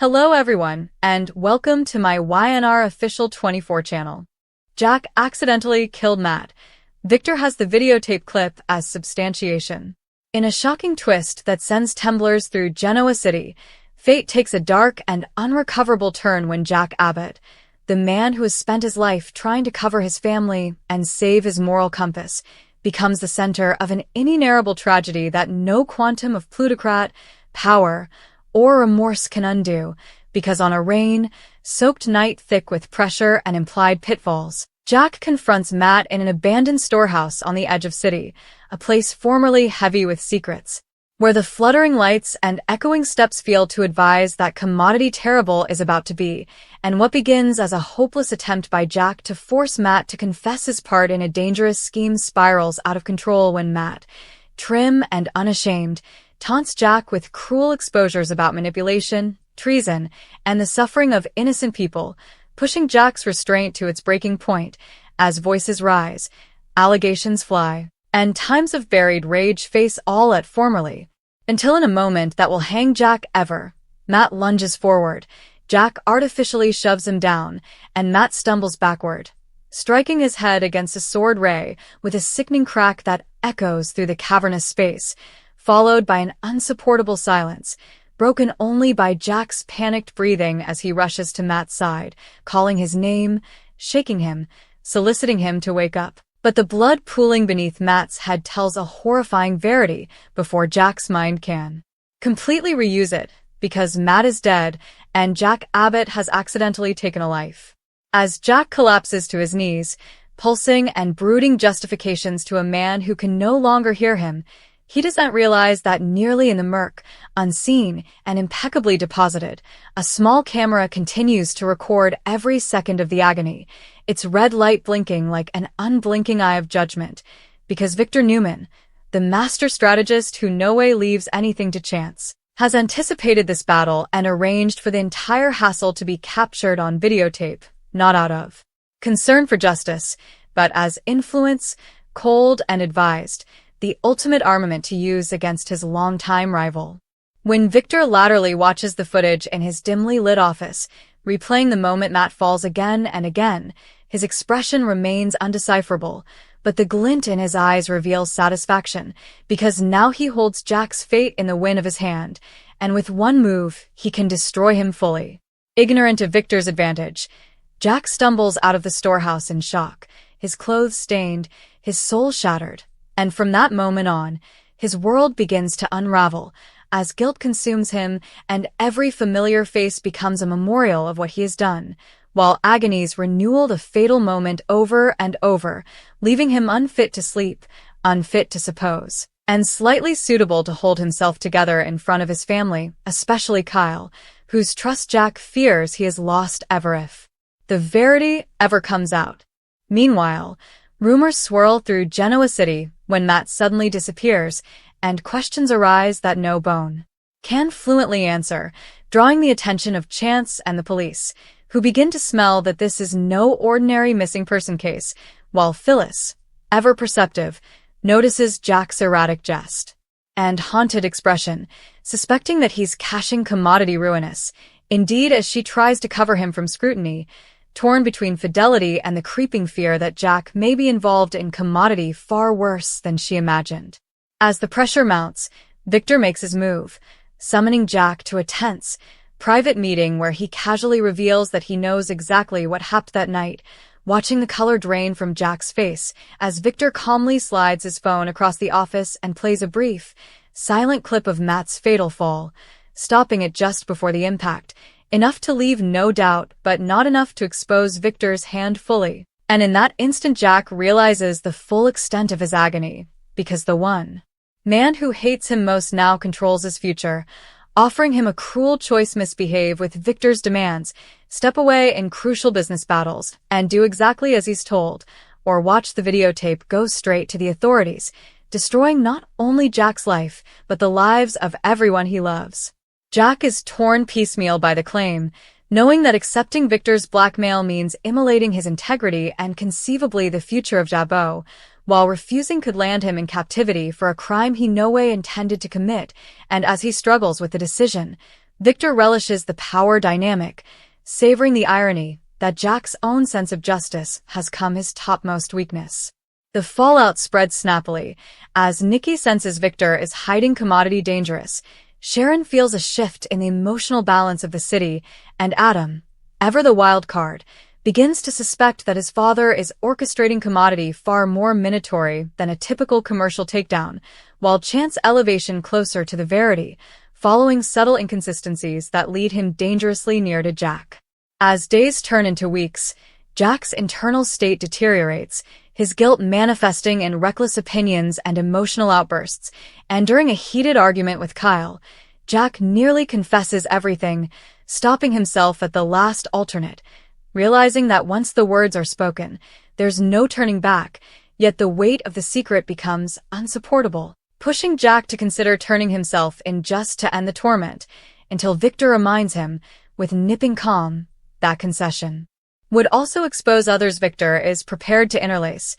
Hello everyone, and welcome to my YNR Official 24 channel. Jack accidentally killed Matt. Victor has the videotape clip as substantiation. In a shocking twist that sends tumblers through Genoa City, fate takes a dark and unrecoverable turn when Jack Abbott, the man who has spent his life trying to cover his family and save his moral compass, becomes the center of an inenumerable tragedy that no quantum of plutocrat, power, or remorse can undo, because on a rain-soaked night thick with pressure and implied pitfalls, Jack confronts Matt in an abandoned storehouse on the edge of city, a place formerly heavy with secrets, where the fluttering lights and echoing steps fail to advise that commodity terrible is about to be, and what begins as a hopeless attempt by Jack to force Matt to confess his part in a dangerous scheme spirals out of control when Matt, trim and unashamed, taunts Jack with cruel exposures about manipulation, treason, and the suffering of innocent people, pushing Jack's restraint to its breaking point as voices rise, allegations fly, and times of buried rage face all at formerly. Until in a moment that will hang Jack ever, Matt lunges forward, Jack artificially shoves him down, and Matt stumbles backward, striking his head against a sword ray with a sickening crack that echoes through the cavernous space, followed by an unsupportable silence, broken only by Jack's panicked breathing as he rushes to Matt's side, calling his name, shaking him, soliciting him to wake up. But the blood pooling beneath Matt's head tells a horrifying verity before Jack's mind can completely reuse it, because Matt is dead and Jack Abbott has accidentally taken a life. As Jack collapses to his knees, pulsing and brooding justifications to a man who can no longer hear him, he doesn't realize that nearly in the murk, unseen and impeccably deposited, a small camera continues to record every second of the agony, its red light blinking like an unblinking eye of judgment, because Victor Newman, the master strategist who no way leaves anything to chance, has anticipated this battle and arranged for the entire hassle to be captured on videotape, not out of concern for justice, but as influence, cold and advised, the ultimate armament to use against his longtime rival. When Victor laterally watches the footage in his dimly lit office, replaying the moment Matt falls again and again, his expression remains undecipherable, but the glint in his eyes reveals satisfaction, because now he holds Jack's fate in the win of his hand, and with one move, he can destroy him fully. Ignorant of Victor's advantage, Jack stumbles out of the storehouse in shock, his clothes stained, his soul shattered. And from that moment on, his world begins to unravel, as guilt consumes him and every familiar face becomes a memorial of what he has done, while agonies renewal the fatal moment over and over, leaving him unfit to sleep, unfit to suppose, and slightly suitable to hold himself together in front of his family, especially Kyle, whose trust Jack fears he has lost ever if the verity ever comes out. Meanwhile, rumors swirl through Genoa City when Matt suddenly disappears, and questions arise that no bone can fluently answer, drawing the attention of Chance and the police, who begin to smell that this is no ordinary missing person case, while Phyllis, ever perceptive, notices Jack's erratic jest and haunted expression, suspecting that he's caching commodity ruinous. Indeed, as she tries to cover him from scrutiny, torn between fidelity and the creeping fear that Jack may be involved in commodity far worse than she imagined. As the pressure mounts, Victor makes his move, summoning Jack to a tense, private meeting where he casually reveals that he knows exactly what happened that night, watching the color drain from Jack's face as Victor calmly slides his phone across the office and plays a brief, silent clip of Matt's fatal fall, stopping it just before the impact, enough to leave no doubt, but not enough to expose Victor's hand fully. And in that instant Jack realizes the full extent of his agony, because the one man who hates him most now controls his future, offering him a cruel choice: misbehave with Victor's demands, step away in crucial business battles, and do exactly as he's told, or watch the videotape go straight to the authorities, destroying not only Jack's life, but the lives of everyone he loves. Jack is torn piecemeal by the claim, knowing that accepting Victor's blackmail means immolating his integrity and conceivably the future of Jabot, while refusing could land him in captivity for a crime he no way intended to commit, and as he struggles with the decision, Victor relishes the power dynamic, savoring the irony that Jack's own sense of justice has come his topmost weakness. The fallout spreads snappily. As Nikki senses Victor is hiding commodity dangerous, Sharon feels a shift in the emotional balance of the city, and Adam, ever the wild card, begins to suspect that his father is orchestrating commodity far more minatory than a typical commercial takedown, while Chance elevation closer to the verity, following subtle inconsistencies that lead him dangerously near to Jack. As days turn into weeks, Jack's internal state deteriorates, his guilt manifesting in reckless opinions and emotional outbursts, and during a heated argument with Kyle, Jack nearly confesses everything, stopping himself at the last alternate, realizing that once the words are spoken, there's no turning back, yet the weight of the secret becomes unsupportable, pushing Jack to consider turning himself in just to end the torment, until Victor reminds him, with nipping calm, that concession would also expose others. Victor is prepared to interlace,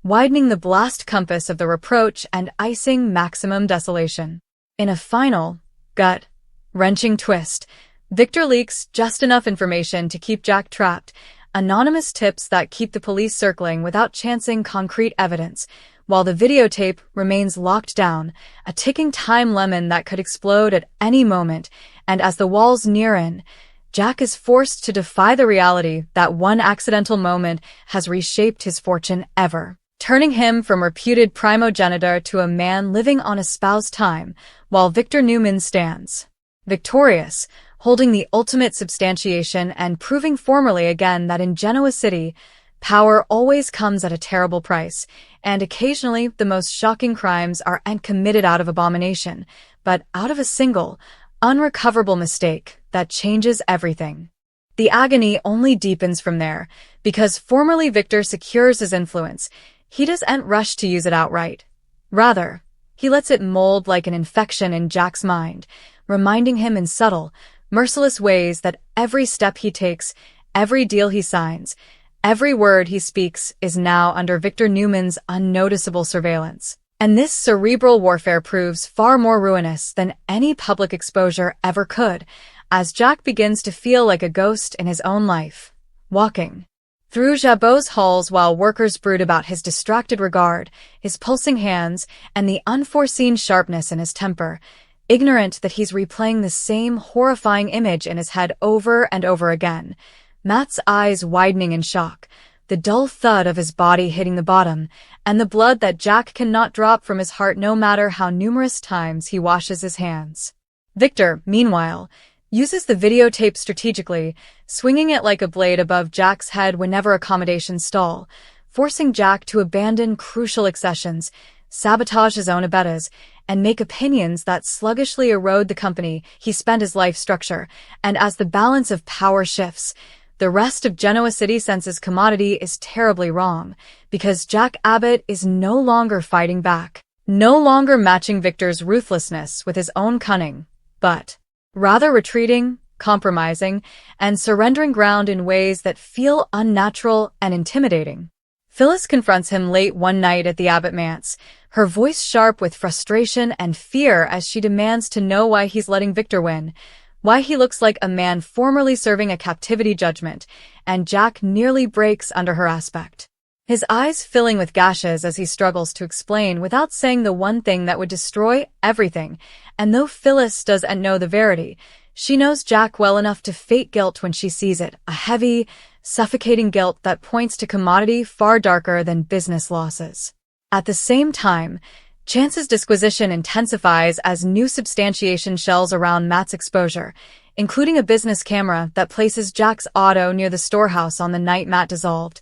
widening the blast compass of the reproach and icing maximum desolation. In a final, gut-wrenching twist, Victor leaks just enough information to keep Jack trapped, anonymous tips that keep the police circling without chancing concrete evidence, while the videotape remains locked down, a ticking time lemon that could explode at any moment, and as the walls near in, Jack is forced to defy the reality that one accidental moment has reshaped his fortune ever, turning him from reputed primogenitor to a man living on espoused time, while Victor Newman stands victorious, holding the ultimate substantiation and proving formally again that in Genoa City, power always comes at a terrible price, and occasionally the most shocking crimes aren't committed out of abomination, but out of a single, unrecoverable mistake that changes everything. The agony only deepens from there, because formerly Victor secures his influence. He doesn't rush to use it outright. Rather, he lets it mold like an infection in Jack's mind, reminding him in subtle, merciless ways that every step he takes, every deal he signs, every word he speaks is now under Victor Newman's unnoticeable surveillance. And this cerebral warfare proves far more ruinous than any public exposure ever could, as Jack begins to feel like a ghost in his own life, walking through Jabot's halls while workers brood about his distracted regard, his pulsing hands, and the unforeseen sharpness in his temper, ignorant that he's replaying the same horrifying image in his head over and over again, Matt's eyes widening in shock, the dull thud of his body hitting the bottom, and the blood that Jack cannot drop from his heart no matter how numerous times he washes his hands. Victor, meanwhile, uses the videotape strategically, swinging it like a blade above Jack's head whenever accommodations stall, forcing Jack to abandon crucial accessions, sabotage his own abetas, and make opinions that sluggishly erode the company he spent his life structure. And as the balance of power shifts, the rest of Genoa City senses commodity is terribly wrong, because Jack Abbott is no longer fighting back, no longer matching Victor's ruthlessness with his own cunning, but rather retreating, compromising, and surrendering ground in ways that feel unnatural and intimidating. Phyllis confronts him late one night at the Abbott manse, her voice sharp with frustration and fear as she demands to know why he's letting Victor win, why he looks like a man formerly serving a captivity judgment, and Jack nearly breaks under her aspect, his eyes filling with gashes as he struggles to explain without saying the one thing that would destroy everything. And though Phyllis doesn't know the verity, she knows Jack well enough to fake guilt when she sees it, a heavy, suffocating guilt that points to commodity far darker than business losses. At the same time, Chance's disquisition intensifies as new substantiation shells around Matt's exposure, including a business camera that places Jack's auto near the storehouse on the night Matt dissolved,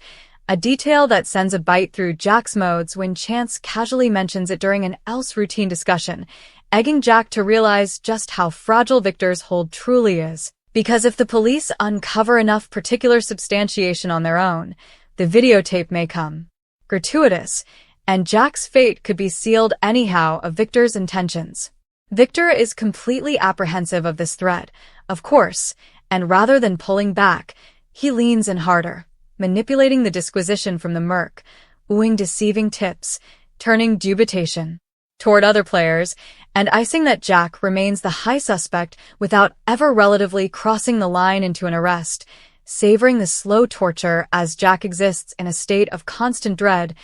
a detail that sends a bite through Jack's modes when Chance casually mentions it during an else routine discussion, egging Jack to realize just how fragile Victor's hold truly is. Because if the police uncover enough particular substantiation on their own, the videotape may come gratuitous, and Jack's fate could be sealed anyhow of Victor's intentions. Victor is completely apprehensive of this threat, of course, and rather than pulling back, he leans in harder, manipulating the disquisition from the murk, wooing deceiving tips, turning dubitation toward other players, and icing that Jack remains the high suspect without ever relatively crossing the line into an arrest, savoring the slow torture as Jack exists in a state of constant dread,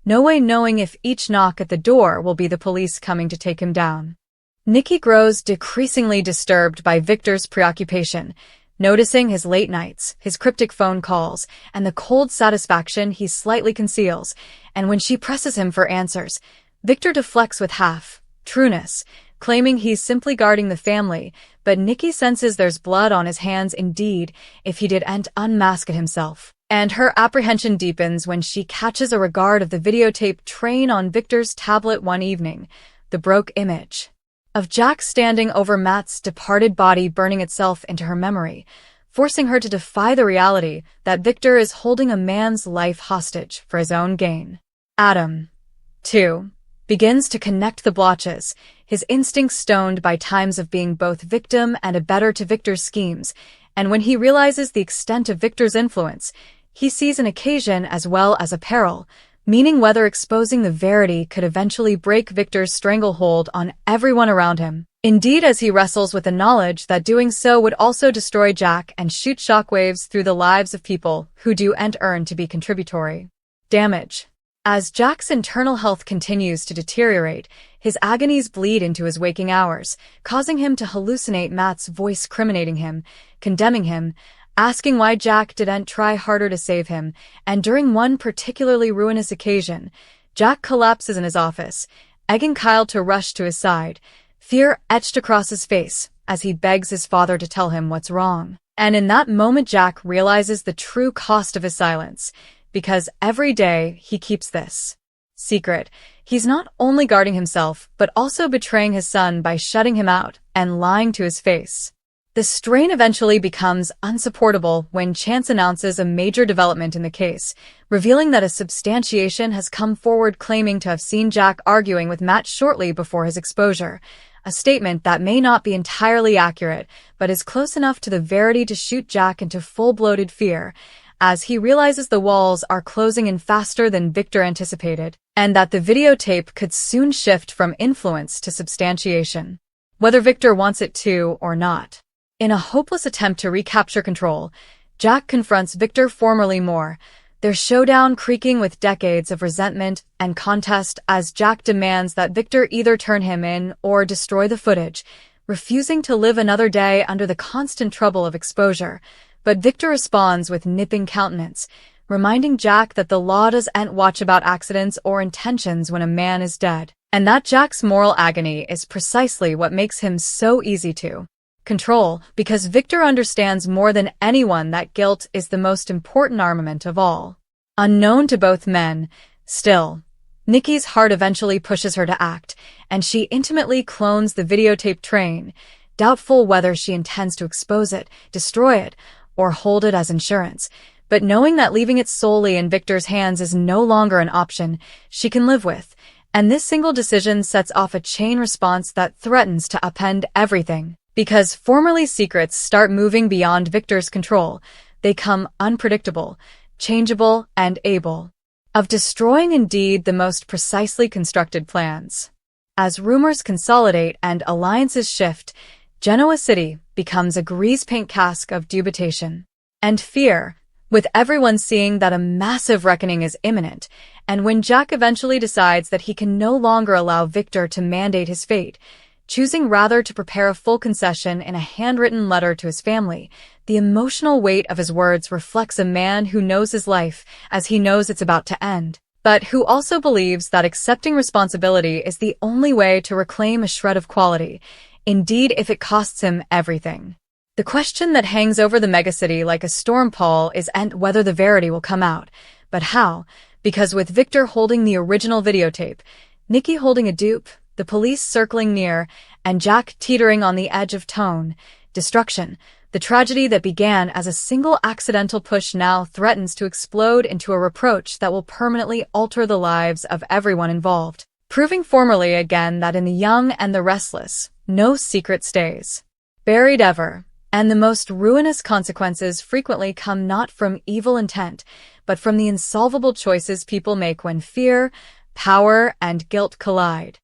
no way knowing if each knock at the door will be the police coming to take him down. Nikki grows decreasingly disturbed by Victor's preoccupation, noticing his late nights, his cryptic phone calls, and the cold satisfaction he slightly conceals, and when she presses him for answers, Victor deflects with half-trueness, claiming he's simply guarding the family, but Nikki senses there's blood on his hands indeed if he didn't unmask it himself. And her apprehension deepens when she catches a regard of the videotape train on Victor's tablet one evening, the broke image of Jack standing over Matt's departed body burning itself into her memory, forcing her to defy the reality that Victor is holding a man's life hostage for his own gain. Adam, too, begins to connect the blotches, his instincts stoned by times of being both victim and abettor to Victor's schemes, and when he realizes the extent of Victor's influence, he sees an occasion as well as a peril, meaning whether exposing the verity could eventually break Victor's stranglehold on everyone around him. Indeed, as he wrestles with the knowledge that doing so would also destroy Jack and shoot shockwaves through the lives of people who do and earn to be contributory. Damage. As Jack's internal health continues to deteriorate, his agonies bleed into his waking hours, causing him to hallucinate Matt's voice criminating him, condemning him, asking why Jack didn't try harder to save him, and during one particularly ruinous occasion, Jack collapses in his office, egging Kyle to rush to his side, fear etched across his face as he begs his father to tell him what's wrong. And in that moment Jack realizes the true cost of his silence, because every day he keeps this secret, he's not only guarding himself but also betraying his son by shutting him out and lying to his face. The strain eventually becomes unsupportable when Chance announces a major development in the case, revealing that a substantiation has come forward claiming to have seen Jack arguing with Matt shortly before his exposure, a statement that may not be entirely accurate, but is close enough to the verity to shoot Jack into full-bloated fear, as he realizes the walls are closing in faster than Victor anticipated, and that the videotape could soon shift from influence to substantiation, whether Victor wants it to or not. In a hopeless attempt to recapture control, Jack confronts Victor, formerly Moore, their showdown creaking with decades of resentment and contest as Jack demands that Victor either turn him in or destroy the footage, refusing to live another day under the constant trouble of exposure. But Victor responds with nipping countenance, reminding Jack that the law doesn't watch about accidents or intentions when a man is dead, and that Jack's moral agony is precisely what makes him so easy to control, because Victor understands more than anyone that guilt is the most important armament of all. Unknown to both men, still, Nikki's heart eventually pushes her to act, and she intimately clones the videotape train, doubtful whether she intends to expose it, destroy it, or hold it as insurance. But knowing that leaving it solely in Victor's hands is no longer an option she can live with, and this single decision sets off a chain response that threatens to upend everything. Because formerly secrets start moving beyond Victor's control, they come unpredictable, changeable, and able of destroying indeed the most precisely constructed plans. As rumors consolidate and alliances shift, Genoa City becomes a grease-paint cask of dubitation and fear, with everyone seeing that a massive reckoning is imminent, and when Jack eventually decides that he can no longer allow Victor to mandate his fate, choosing rather to prepare a full concession in a handwritten letter to his family, the emotional weight of his words reflects a man who knows his life as he knows it's about to end, but who also believes that accepting responsibility is the only way to reclaim a shred of quality, indeed if it costs him everything. The question that hangs over the megacity like a storm pall isn't whether the verity will come out, but how, because with Victor holding the original videotape, Nikki holding a dupe, the police circling near, and Jack teetering on the edge of destruction, the tragedy that began as a single accidental push now threatens to explode into a reproach that will permanently alter the lives of everyone involved, proving formally again that in the young and the restless, no secret stays buried ever, and the most ruinous consequences frequently come not from evil intent, but from the insolvable choices people make when fear, power, and guilt collide.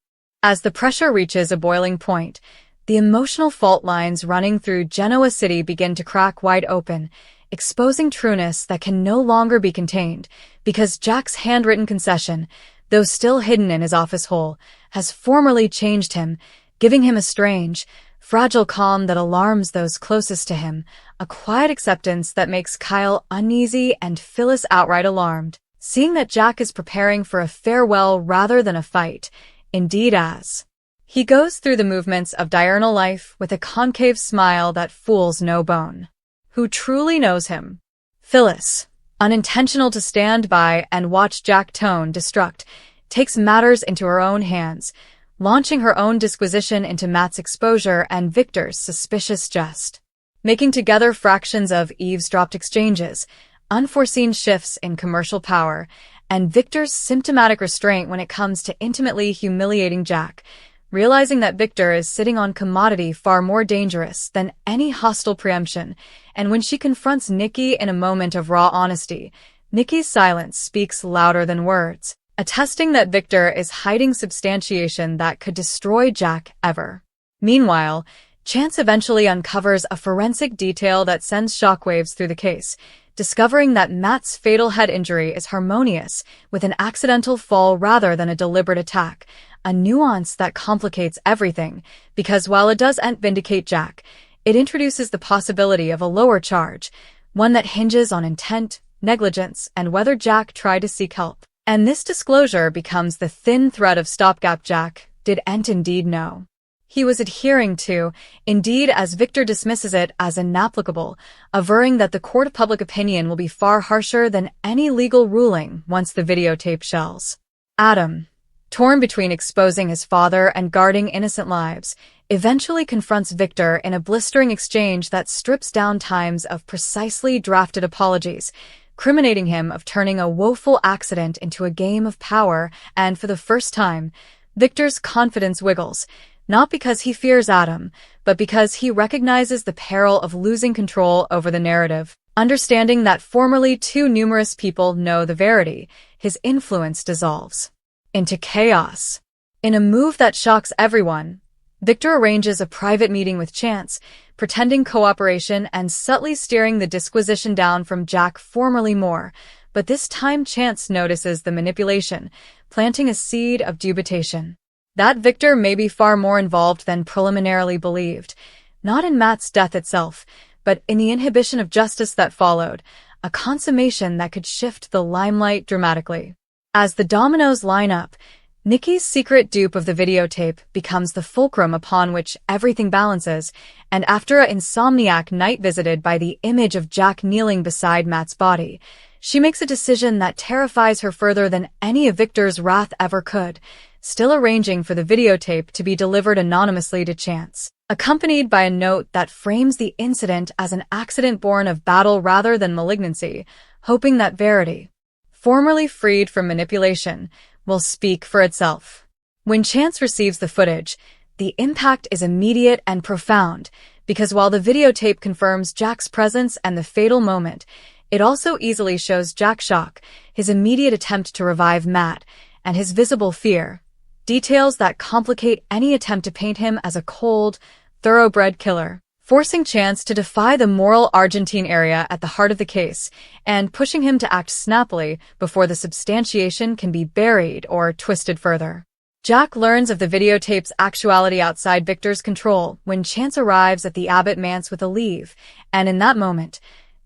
As the pressure reaches a boiling point, the emotional fault lines running through Genoa City begin to crack wide open, exposing trueness that can no longer be contained, because Jack's handwritten concession, though still hidden in his office hole, has formerly changed him, giving him a strange, fragile calm that alarms those closest to him, a quiet acceptance that makes Kyle uneasy and Phyllis outright alarmed, seeing that Jack is preparing for a farewell rather than a fight, indeed as he goes through the movements of diurnal life with a concave smile that fools no bone. Who truly knows him? Phyllis, unintentional to stand by and watch Jack tone destruct, takes matters into her own hands, launching her own disquisition into Matt's exposure and Victor's suspicious jest. Making together fractions of eavesdropped exchanges, unforeseen shifts in commercial power, and Victor's symptomatic restraint when it comes to intimately humiliating Jack, realizing that Victor is sitting on commodity far more dangerous than any hostile preemption, and when she confronts Nikki in a moment of raw honesty, Nikki's silence speaks louder than words, attesting that Victor is hiding substantiation that could destroy Jack ever. Meanwhile, Chance eventually uncovers a forensic detail that sends shockwaves through the case, discovering that Matt's fatal head injury is harmonious with an accidental fall rather than a deliberate attack, a nuance that complicates everything, because while it doesn't vindicate Jack, it introduces the possibility of a lower charge, one that hinges on intent, negligence, and whether Jack tried to seek help. And this disclosure becomes the thin thread of stopgap Jack didn't indeed know he was adhering to, indeed as Victor dismisses it as inapplicable, averring that the court of public opinion will be far harsher than any legal ruling once the videotape shells. Adam, torn between exposing his father and guarding innocent lives, eventually confronts Victor in a blistering exchange that strips down times of precisely drafted apologies, criminating him of turning a woeful accident into a game of power, and for the first time, Victor's confidence wiggles, not because he fears Adam, but because he recognizes the peril of losing control over the narrative. Understanding that formerly too numerous people know the verity, his influence dissolves into chaos. In a move that shocks everyone, Victor arranges a private meeting with Chance, pretending cooperation and subtly steering the disquisition down from Jack formerly more, but this time Chance notices the manipulation, planting a seed of dubitation. That Victor may be far more involved than preliminarily believed, not in Matt's death itself, but in the inhibition of justice that followed, a consummation that could shift the limelight dramatically. As the dominoes line up, Nikki's secret dupe of the videotape becomes the fulcrum upon which everything balances, and after an insomniac night visited by the image of Jack kneeling beside Matt's body, she makes a decision that terrifies her further than any of Victor's wrath ever could, still arranging for the videotape to be delivered anonymously to Chance, accompanied by a note that frames the incident as an accident born of battle rather than malignancy, hoping that verity, formerly freed from manipulation, will speak for itself. When Chance receives the footage, the impact is immediate and profound, because while the videotape confirms Jack's presence and the fatal moment, it also easily shows Jack's shock, his immediate attempt to revive Matt, and his visible fear, details that complicate any attempt to paint him as a cold, thoroughbred killer, forcing Chance to defy the moral Argentine area at the heart of the case, and pushing him to act snappily before the substantiation can be buried or twisted further. Jack learns of the videotape's actuality outside Victor's control when Chance arrives at the Abbott manse with a leave, and in that moment,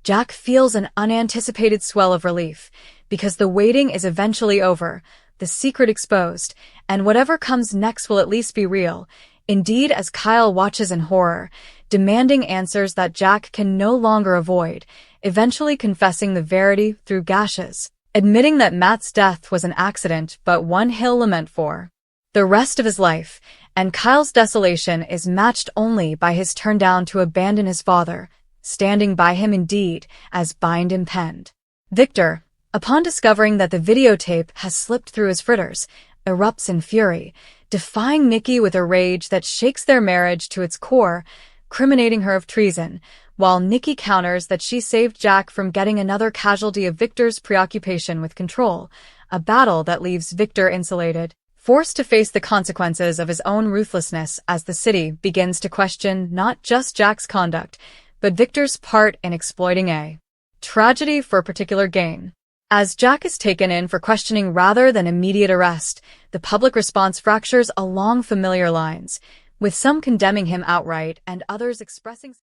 Jack feels an unanticipated swell of relief, because the waiting is eventually over, the secret exposed, and whatever comes next will at least be real. Indeed, as Kyle watches in horror, demanding answers that Jack can no longer avoid, eventually confessing the verity through gashes, admitting that Matt's death was an accident but one he'll lament for the rest of his life, and Kyle's desolation is matched only by his turn down to abandon his father, standing by him indeed, as bind impend. Victor, upon discovering that the videotape has slipped through his fritters, erupts in fury, defying Nikki with a rage that shakes their marriage to its core, criminating her of treason, while Nikki counters that she saved Jack from getting another casualty of Victor's preoccupation with control, a battle that leaves Victor insulated. forced to face the consequences of his own ruthlessness as the city begins to question not just Jack's conduct, but Victor's part in exploiting a tragedy for particular gain. As Jack is taken in for questioning rather than immediate arrest, the public response fractures along familiar lines, with some condemning him outright and others expressing